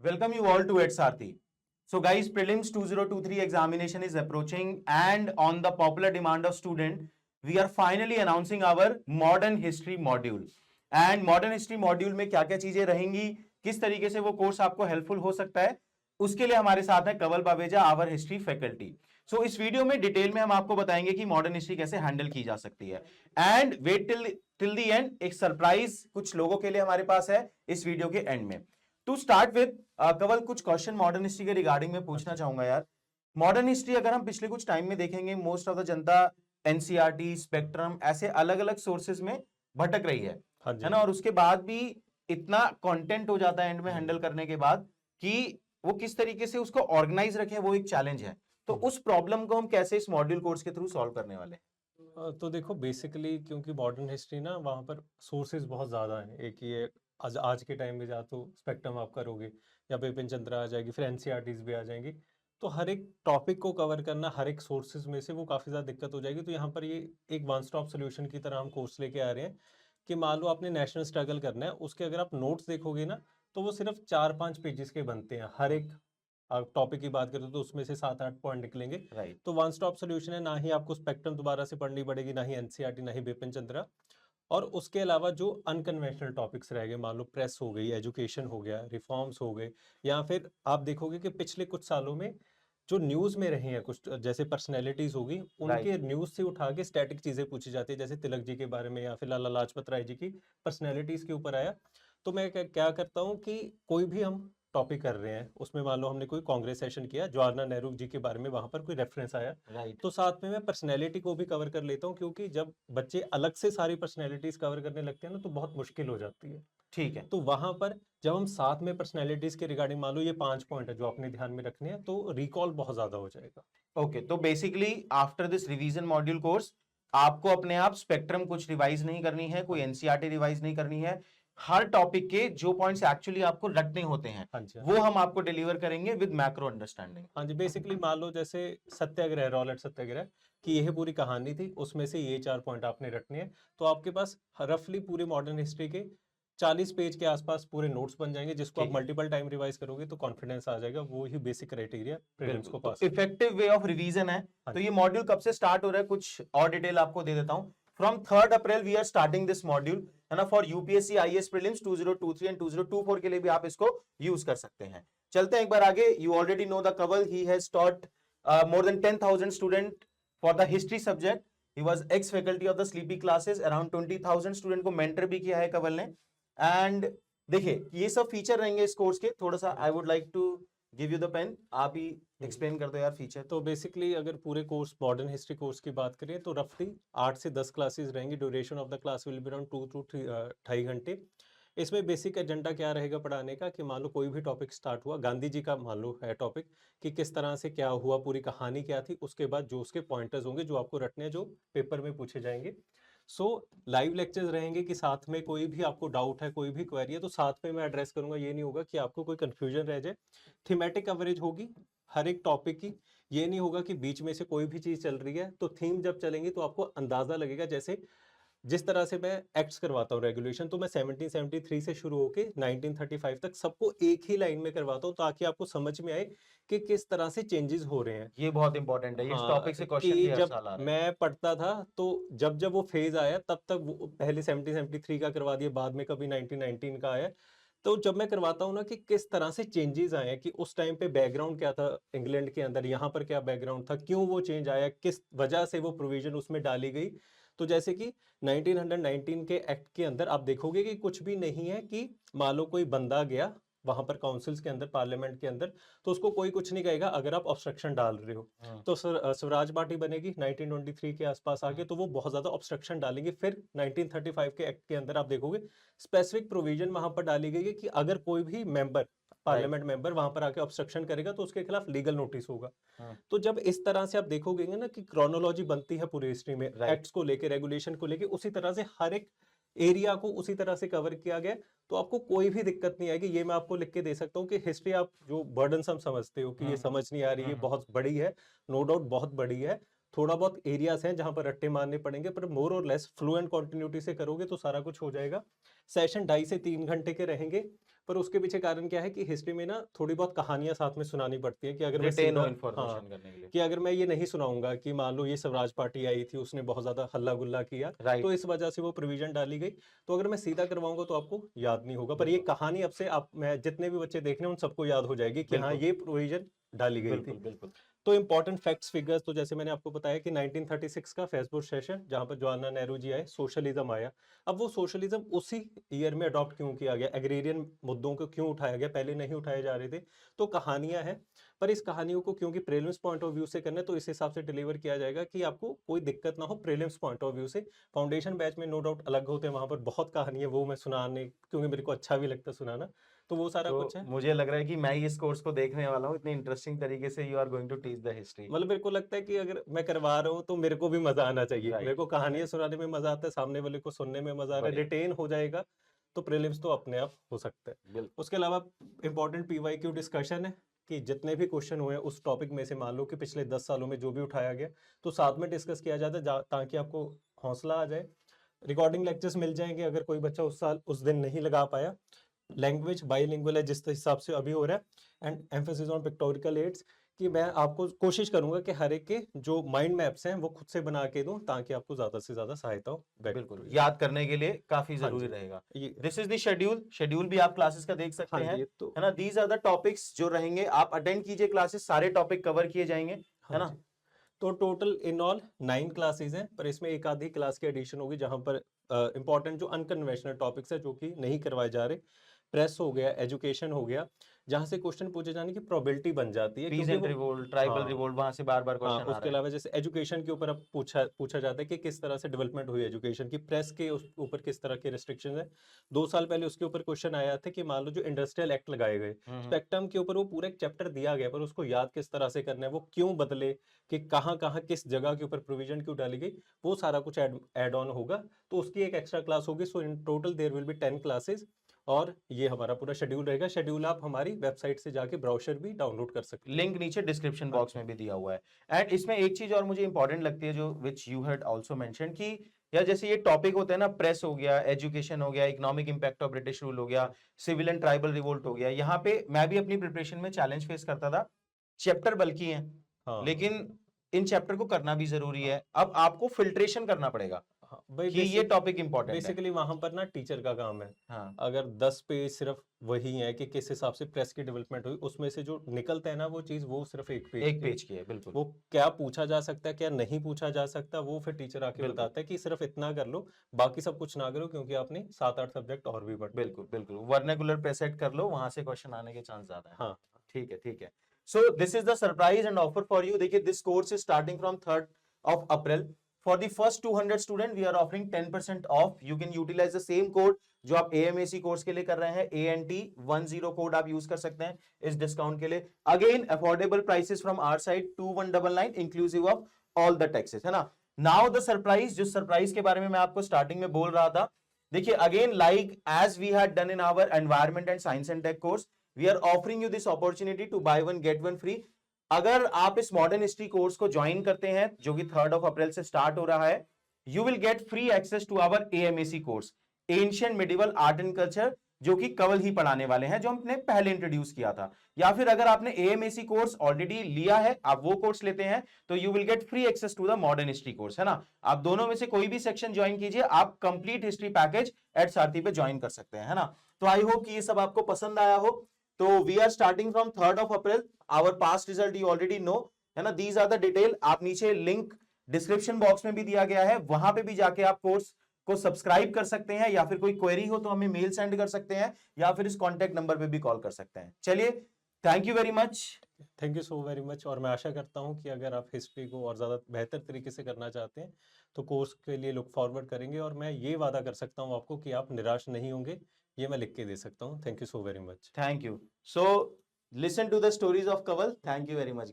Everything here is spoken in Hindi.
Welcome you all to EdSarthi. So guys, prelims 2023 examination is approaching, and on the popular demand of student, we are finally announcing our modern history module. And modern history module में क्या क्या चीजें रहेंगी, किस तरीके से वो कोर्स आपको हेल्पफुल हो सकता है, उसके लिए हमारे साथ है कवल पावेजा, आवर हिस्ट्री फैकल्टी. सो इस वीडियो में डिटेल में हम आपको बताएंगे कि मॉडर्न हिस्ट्री कैसे हैंडल की जा सकती है. And wait till the end, एक सरप्राइज कुछ लोगों के लिए हमारे पास है इस वीडियो के एंड में. टू स्टार्ट विद कवल, कुछ क्वेश्चन मॉडर्न हिस्ट्री के रिगार्डिंग में पूछना चाहूंगा यार. मॉडर्न हिस्ट्री अगर हम पिछले कुछ टाइम में देखेंगे, most of the Janata NCERT, spectrum ऐसे अलग अलग सोर्सेज में भटक रही है ना. और उसके बाद भी इतना कंटेंट हो जाता है एंड में हैंडल करने के बाद कि वो किस तरीके से उसको ऑर्गेनाइज रखें, वो एक चैलेंज है. तो उस प्रॉब्लम को हम कैसे इस मॉड्यूल कोर्स के थ्रू सॉल्व करने वाले हैं? तो देखो बेसिकली क्योंकि मॉडर्न हिस्ट्री ना वहाँ पर सोर्सेज बहुत ज़्यादा हैं. एक ये आज के टाइम में जा तो स्पेक्ट्रम आप करोगे या बिपिन चंद्रा आ जाएगी, फिर एनसीईआरटीज भी आ जाएंगी. तो हर एक टॉपिक को कवर करना हर एक सोर्सेज में से वो काफ़ी ज़्यादा दिक्कत हो जाएगी. तो यहाँ पर ये एक वन स्टॉप सोल्यूशन की तरह हम कोर्स लेके आ रहे हैं कि मान लो आपने नेशनल स्ट्रगल करना है, उसके अगर आप नोट्स देखोगे ना तो वो सिर्फ 4-5 पेजेस के बनते हैं. हर एक टॉपिक की बात करें तो उसमें से 7-8 पॉइंट निकलेंगे. राइट. तो वन स्टॉप सोल्यूशन है. ना ही आपको स्पेक्ट्रम दोबारा से पढ़नी पड़ेगी, ना ही एनसीईआरटी, ना ही बिपिन चंद्रा. और उसके अलावा जो अनकन्वेंशनल टॉपिक्स रह गए, मान लो प्रेस हो गई, एजुकेशन हो गया, रिफॉर्म्स हो गए, या फिर आप देखोगे कि पिछले कुछ सालों में जो न्यूज में रहे हैं कुछ जैसे पर्सनैलिटीज होगी, उनके न्यूज से उठा के स्टैटिक चीजें पूछी जाती है, जैसे तिलक जी के बारे में या फिर लाला लाजपत राय जी की पर्सनैलिटीज के ऊपर आया. तो मैं क्या करता हूँ कि कोई भी हम टॉपिक कर रहे हैं, उसमें मान लो हमने कोई कांग्रेस सेशन किया, जवाहरलाल नेहरू जी के बारे में वहां पर कोई रेफरेंस आया, राइट. तो साथ में मैं पर्सनैलिटी को भी कवर कर लेता हूँ. क्योंकि जब बच्चे अलग से सारी पर्सनैलिटीज कवर करने लगते हैं ना तो बहुत मुश्किल हो जाती है. ठीक है. तो वहां पर जब हम साथ में पर्सनैलिटीज के रिगार्डिंग मान लो ये 5 पॉइंट है जो अपने ध्यान में रखने हैं, तो रिकॉल बहुत ज्यादा हो जाएगा. ओके, तो basically after this revision module course आपको अपने आप स्पेक्ट्रम कुछ रिवाइज नहीं करनी है, कोई एनसीईआरटी रिवाइज नहीं करनी है. हर टॉपिक के जो पॉइंट्स एक्चुअली आपको रखने होते हैं वो हम आपको डिलीवर करेंगे विद मैक्रो अंडरस्टैंडिंग. हाँ जी, बेसिकली मान लो जैसे सत्याग्रह, रॉलेट सत्याग्रह की यह पूरी कहानी थी, उसमें से ये 4 पॉइंट आपने रखने हैं. तो आपके पास रफली पूरे मॉडर्न हिस्ट्री के 40 पेज के आसपास पूरे नोट्स बन जाएंगे, जिसको आप मल्टीपल टाइम रिवाइज करोगे तो कॉन्फिडेंस आ जाएगा. वो ही बेसिक क्राइटेरिया प्रीलिम्स को पास. इफेक्टिव वे ऑफ रिवीजन है. तो ये मॉड्यूल कब से स्टार्ट हो रहा है, कुछ और डिटेल आपको दे देता हूं. From 3rd April we are starting this module, है ना, for UPSC IAS prelims 2023 and 2024 के लिए भी आप इसको यूज कर सकते हैं. चलते हैं एक बार आगे. You already know the Kanwal, he has taught more than 10,000 student for the history subject. He was ex faculty of the sleepy classes. Around 20,000 student को मेंटर भी किया है कवल ने. एंड देखिए ये सब फीचर रहेंगे इस कोर्स के. थोड़ा सा I would like to give you the pen, आप ही एक्सप्लेन कर दो यार फीचर. तो बेसिकली अगर पूरे कोर्स मॉडर्न हिस्ट्री कोर्स की बात करें तो रफली 8 से 10 क्लासेस रहेंगी. Duration of the class will be around 2 to 2.5 घंटे. इसमें बेसिक एजेंडा क्या रहेगा पढ़ाने का कि मान लो कोई भी टॉपिक स्टार्ट हुआ, गांधी जी का मान लो है टॉपिक, कि किस तरह से क्या हुआ, पूरी कहानी क्या थी, उसके बाद जो उसके पॉइंटर्स होंगे जो आपको रटने हैं, जो पेपर में पूछे जाएंगे. सो लाइव लेक्चर्स रहेंगे कि साथ में कोई भी आपको डाउट है, कोई भी क्वेरी है तो साथ में मैं एड्रेस करूंगा. ये नहीं होगा कि आपको कोई कंफ्यूजन रह जाए. थीमेटिक कवरेज होगी हर एक टॉपिक की. ये नहीं होगा कि बीच में से कोई भी चीज चल रही है, तो थीम जब चलेंगी तो आपको अंदाजा लगेगा. जैसे जिस तरह से मैं एक्ट्स करवाता हूँ रेगुलेशन, तो मैं 1773 से शुरू होके 1935 तक सबको एक ही लाइन में करवाता हूँ, ताकि आपको समझ में आए कि किस तरह से चेंजेस हो रहे हैं. ये बहुत इंपॉर्टेंट है. इस टॉपिक से क्वेश्चन कि भी हर जब साल आ रहे हैं. मैं पढ़ता था तो जब वो फेज आया तब तक वो पहले 1773 का करवा दिया, बाद में कभी 1919 का आया. तो जब मैं करवाता हूँ ना कि किस तरह से चेंजेस आए हैं, कि उस टाइम पे बैकग्राउंड क्या था इंग्लैंड के अंदर, यहाँ पर क्या बैकग्राउंड था, क्यों वो चेंज आया, किस वजह से वो प्रोविजन उसमें डाली गई. तो जैसे कि 1919 के एक्ट के अंदर आप देखोगे कि कुछ भी नहीं है कि मान लो कोई बंदा गया वहां पर काउंसिल्स के अंदर, पार्लियामेंट के अंदर, तो उसको कोई कुछ नहीं कहेगा अगर आप ऑब्स्ट्रक्शन डाल रहे हो. तो स्वराज पार्टी बनेगी 1923 के आसपास आके, तो वो बहुत ज्यादा ऑब्स्ट्रक्शन डालेंगे. फिर 1935 के एक्ट के अंदर आप देखोगे स्पेसिफिक प्रोविजन वहां पर डाली गई है कि अगर कोई भी मेंबर, पार्लियामेंट मेंबर वहां पर आके ऑब्स्ट्रक्शन करेगा तो उसके खिलाफ लीगल नोटिस होगा. तो जब इस तरह से आप देखोगे ना कि क्रोनोलॉजी बनती है पूरी हिस्ट्री में, एक्ट्स को लेके, रेगुलेशन को लेके, उसी तरह से हर एक एरिया को उसी तरह से कवर किया गया. तो आपको कोई भी दिक्कत नहीं आएगी. ये मैं आपको लिख के दे सकता हूँ कि हिस्ट्री आप जो बर्डनसम समझते हो कि ये समझ नहीं आ रही है, बहुत बड़ी है, नो डाउट बहुत बड़ी है. थोड़ा बहुत एरियाज हैं जहां पर रट्टे मारने पड़ेंगे, पर मोर और लेस फ्लुएंट कंटिन्यूटी से करोगे तो सारा कुछ हो जाएगा. सेशन 2.5 से 3 घंटे के रहेंगे. पर उसके पीछे कारण क्या है कि हिस्ट्री में ना थोड़ी बहुत कहानियां साथ में सुनानी पड़ती है कि अगर मैं रिटेन सीधा, हो हाँ, इन्फॉर्मेशन करने के लिए। कि अगर मैं ये नहीं सुनाऊंगा कि मान लो ये स्वराज पार्टी आई थी, उसने बहुत ज्यादा हल्ला गुल्ला किया, तो राइट, इस वजह से वो प्रोविजन डाली गई। तो अगर मैं सीधा करवाऊंगा तो आपको याद नहीं होगा, पर ये बिल्कुल, कहानी अब से आप, मैं जितने भी बच्चे देख रहे हैं उन सबको याद हो जाएगी कि हाँ बिल्कुल, ये प्रोविजन डाली गई थी। बिल्कुल, बिल्कुल। तो इंपॉर्टेंट फैक्ट्स फिगर्स, तो जैसे मैंने आपको बताया कि 1936 का फेसबुक सेशन जहां पर जवाहरलाल नेहरू जी आए, सोशलिज्म आया। अब वो सोशलिज्म उसी ईयर में अडॉप्ट क्यों किया गया, एग्रेरियन मुद्दों को क्यों उठाया गया, पहले नहीं उठाए जा रहे थे, तो कहानियां हैं। पर इस कहानियों को क्योंकि प्रीलिम्स पॉइंट ऑफ व्यू से करना है, तो इस हिसाब से डिलीवर किया जाएगा कि आपको कोई दिक्कत ना हो प्रीलिम्स पॉइंट ऑफ व्यू से। फाउंडेशन बैच में नो डाउट अलग होते हैं, वहां पर बहुत कहानी है, वो मैं सुनाने, क्योंकि मेरे को अच्छा भी लगता है सुनाना, तो वो सारा कुछ तो है। मुझे लग रहा है कि मैं ही इस कोर्स को देखने वाला हूँ, इतनी इंटरेस्टिंग तरीके से you are going to teach the history. मतलब मेरे को लगता है कि अगर मैं करवा रहा हूँ तो मेरे को भी मजा आना चाहिए, मेरे राइट, को कहानियां सुनाने में मजा आता है, सामने वाले को सुनने में मजा आ रहा है, बढ़िया, रिटेन हो जाएगा, तो प्रीलिम्स तो अपने आप हो सकता है। बिल्कुल। उसके अलावा इंपॉर्टेंट पीवाईक्यू डिस्कशन है कि जितने भी क्वेश्चन हुए हैं उस टॉपिक में से, मान लो कि पिछले 10 सालों में जो भी उठाया गया, तो साथ में डिस्कस किया जाता है ताकि आपको हौसला आ जाए। रिकॉर्डिंग लेक्चर्स मिल जाएंगे अगर कोई बच्चा उस साल उस दिन नहीं लगा पाया। लैंग्वेज बाईलिंगुअल है जिस हिसाब से अभी हो रहा है, and emphasis on pictorial aids, कि मैं आपको कोशिश करूंगा कि हर एक के जो माइंड मैप्स हैं वो खुद से बना के दूं ताकि आपको ज्यादा से ज्यादा सहायता हो बैक बिल्कुल, प्रोविजन। याद करने के लिए काफी हाँ जरूरी जी, रहेगा। ये, this is the schedule, schedule भी आप क्लासेस का देख सकते हाँ हैं, जी, तो है ना। दीज आर द टॉपिक्स जो रहेंगे, आप अटेंड कीजिए क्लासेस, सारे टॉपिक कवर किए जाएंगे, हाँ है ना। जी, तो टोटल इन ऑल 9 क्लासेस हैं, पर इसमें एक आधी क्लास की एडिशन होगी जहां पर इंपॉर्टेंट जो अनकन्वेंशनल टॉपिक्स है जो कि नहीं करवाए जा रहे, प्रेस हो गया, एजुकेशन हो गया, जहां से क्वेश्चन पूछे जाने की प्रोबेबिलिटी बन जाती है, क्योंकि पीजेंट वो, रिवोल्ट, ट्राइबल हाँ, रिवोल्ट, वहां से बार बार हाँ, क्वेश्चन आ उसके रहे हैं। अलावा जैसे एजुकेशन के ऊपर अब पूछा पूछा जाता है कि किस तरह से डेवलपमेंट हुई एजुकेशन की, प्रेस के उस ऊपर किस तरह के रिस्ट्रिक्शन है। 2 साल पहले उसके ऊपर क्वेश्चन आया था कि मान लो जो इंडस्ट्रियल एक्ट लगाए गए, हम्म, स्पेक्ट्रम के ऊपर वो पूरा एक चैप्टर दिया गया, पर उसको याद किस तरह से करना है, वो क्यों बदले, कि कहाँ कहाँ किस जगह के ऊपर प्रोविजन क्यों डाली गई, वो सारा कुछ ऐड ऑन होगा। तो उसकी एक एक्स्ट्रा क्लास होगी, so in total there will be 10 classes. और ये हमारा पूरा शेड्यूल रहेगा। शेड्यूल आप हमारी वेबसाइट से जाके ब्राउशर भी डाउनलोड कर सकते हैं। लिंक नीचे डिस्क्रिप्शन हाँ बॉक्स जी, में भी दिया हुआ है। एंड इसमें एक चीज और मुझे इंपॉर्टेंट लगती है, जो which you had also mention, कि यार जैसे ये टॉपिक होते हैं ना, प्रेस हो गया, एजुकेशन हो गया, economic impact of British rule हो गया, सिविल एंड ट्राइबल रिवोल्ट हो गया, यहाँ पे मैं भी अपनी प्रिपरेशन में चैलेंज फेस करता था। चैप्टर बल्कि हैं, हाँ, हाँ, लेकिन इन चैप्टर को करना भी जरूरी हाँ, है। अब आपको फिल्ट्रेशन करना पड़ेगा हाँ, भाई कि ये टॉपिक इंपॉर्टेंट है। बेसिकली वहां पर ना टीचर का काम है। हाँ, अगर 10 पेज सिर्फ वही है कि किस हिसाब से प्रेस की डेवलपमेंट हुई, उसमें से जो निकलता है ना वो चीज, वो सिर्फ एक पेज एक की है। पेज की है, बिल्कुल, वो क्या पूछा जा सकता है, क्या नहीं पूछा जा सकता, वो फिर टीचर आके बिल्कुल, बताता है कि सिर्फ इतना कर लो, बाकी सब कुछ ना करो, क्योंकि आपने 7-8 सब्जेक्ट और भी पढ़ने हैं। बिल्कुल, बिल्कुल। वर्नाकुलर पे सेट कर लो, वहां से क्वेश्चन आने के चांस ज्यादा है। हाँ, ठीक है, ठीक है। So this is the surprise and offer for you. देखिए, this course is starting from 3rd of April. For the first 200 student we are offering 10% off. You can utilize the same code जो आप AMAC कोर्स के लिए कर रहे हैं, ANT10 कोड आप यूज कर सकते हैं इस डिस्काउंट के लिए। Again affordable prices from our side, 2199 inclusive of all the taxes, है ना। नाउ द सरप्राइज, जिस सरप्राइज के बारे में मैं आपको स्टार्टिंग में बोल रहा था, देखिए again like as we had done in our environment and science and tech course, we are offering you this opportunity to buy one get one free. अगर आप इस मॉडर्न हिस्ट्री कोर्स को ज्वाइन करते हैं जो कि 3rd of April से स्टार्ट हो रहा है, you will get free access to our AMAC course, ancient medieval art and culture, जो कि कवल ही पढ़ाने वाले हैं, जो हमने पहले इंट्रोड्यूस किया था। या फिर अगर आपने AMAC कोर्स ऑलरेडी लिया है, आप वो कोर्स लेते हैं, तो you will get free access to the modern history course, है ना। आप दोनों में से कोई भी सेक्शन ज्वाइन कीजिए, आप कंप्लीट हिस्ट्री पैकेज एट सारथी पे ज्वाइन कर सकते हैं, है ना। तो आई होप कि ये सब आपको पसंद आया हो। तो we are starting from 3rd of April, our past result you already know, है ना। दीज आर द डिटेल, आप नीचे लिंक डिस्क्रिप्शन बॉक्स में भी दिया गया है, वहां पे भी जाके आप कोर्स को सब्सक्राइब कर सकते हैं, या फिर कोई क्वेरी हो तो हमें मेल सेंड कर सकते हैं, या फिर इस कॉन्टैक्ट नंबर पे भी कॉल कर सकते हैं। चलिए, thank you very much. Thank you so very much. और मैं आशा करता हूँ कि अगर आप हिस्ट्री को और ज़्यादा बेहतर तरीके से करना चाहते हैं तो कोर्स के लिए लुक फॉरवर्ड करेंगे, और मैं ये वादा कर सकता हूँ आपको कि आप निराश नहीं होंगे, ये मैं लिख के दे सकता हूँ। Thank you so very much. Thank you. So listen to the stories of Kanwal. Thank you very much.